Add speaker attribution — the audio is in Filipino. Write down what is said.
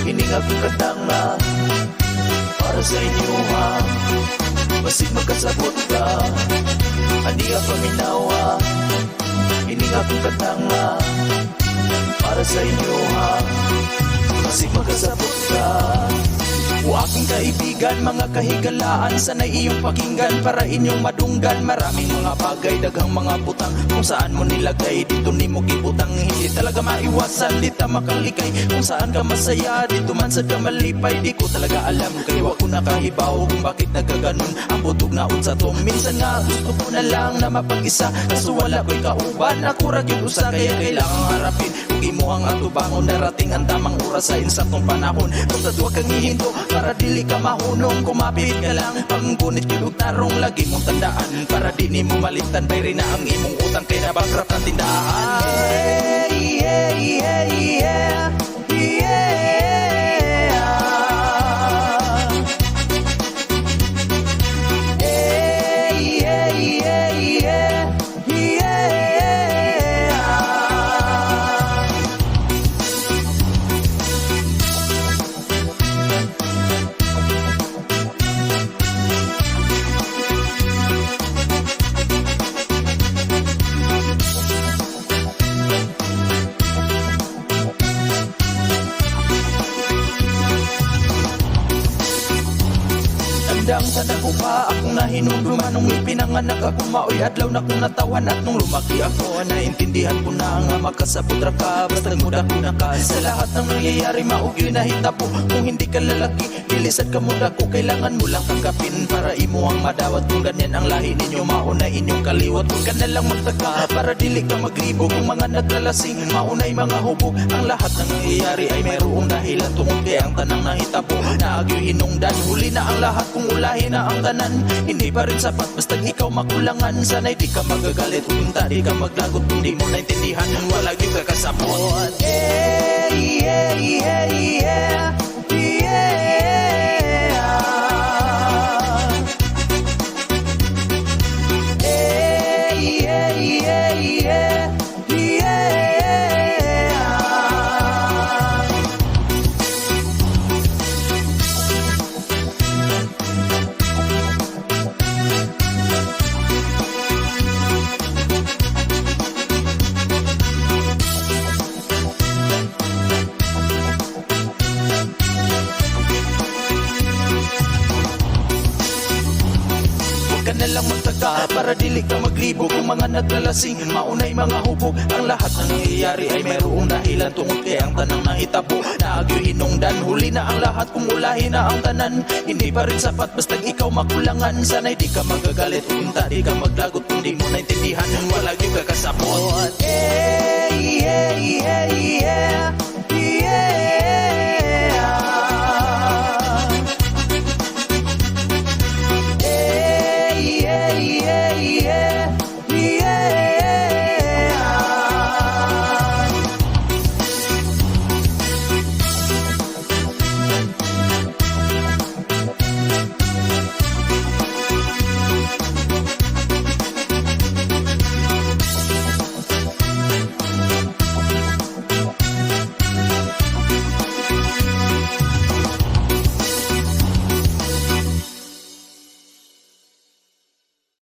Speaker 1: Hininga kong katanga para sa inyo ha. Basig magkasabot ka, hindi ka paminawa. Hininga kong katanga para sa inyo ha. Basig magkasabot ka. O aking kaibigan, mga kahigalaan, sana'y iyong pakinggan para inyong madunggan. Maraming mga bagay, daghang mga butang, kung saan mo nilagay, dito ni mo gibutang. Hindi talaga maiwasan, di ta makalikay, kung saan ka masaya, dito man sa ka malipay. Di ko talaga alam, kaya wag ko nakahibaw kung bakit nagkaganon ang butog na unsa to. Minsan nga gusto ko na lang na mapag-isa, kaso wala ko'y kauban, ako ragyong usa, kaya kailangang harapin. Huwag mo ang atubangon, darating ang tamang oras sa insatong panahon. Basta huwag kang hihinto para dili ka mahunong, kumapit ka lang panggunit kilog tarong, lagi mong tandaan para di ni mo malitan. Bayri na ang imong utang kay nabagrap ng tindahan. Yeah, yeah, yeah, yeah. Tandang sa dako pa akong nahinumduman, nung ipinanganak ako maoy adlaw na kong natawan. At nung lumaki ako, naintindihan ko na nga makasabot ra ka, basta muda ko na ka. Sa lahat ng nangyayari maugil na hitabo, kung hindi ka lalaki, ilisad ka muda ko. Kailangan mo lang tanggapin para imo ang madawat. Kung ganyan ang lahi ninyo, mauna inyong kaliwat. Kung ka na lang magtaka para dili ka maglibo, kung mga naglalasing, maunay mga hubog. Ang lahat ng nangyayari ay mayroong dahilan, tungkol kay ang tanang nahitabo. Naagyo hinungdan, huli na ang lahat kung ulahin na ang tanan. Hindi pa rin sapat basta ikaw makulangan. Sana'y di ka magagalit, unta di ka maglagot, kung di mo naintindihan, wala yung kakasapot. Yeah, yeah, yeah, yeah, yeah. Ka na lang magtaka para dili ka maglibo, kung mga naglalasing, maunay mga hubog. Ang lahat ng nangyayari ay mayroong dahilan, tungkol kay ang tanang nahitabo. Naagyo hinungdan, huli na ang lahat kung ulahin na ang tanan. Hindi pa rin sapat basta ikaw makulangan. Sana'y di ka magagalit, unta di ka maglagot, kung di mo naintindihan, wala yung kakasapot. Yeah, yeah, yeah, yeah.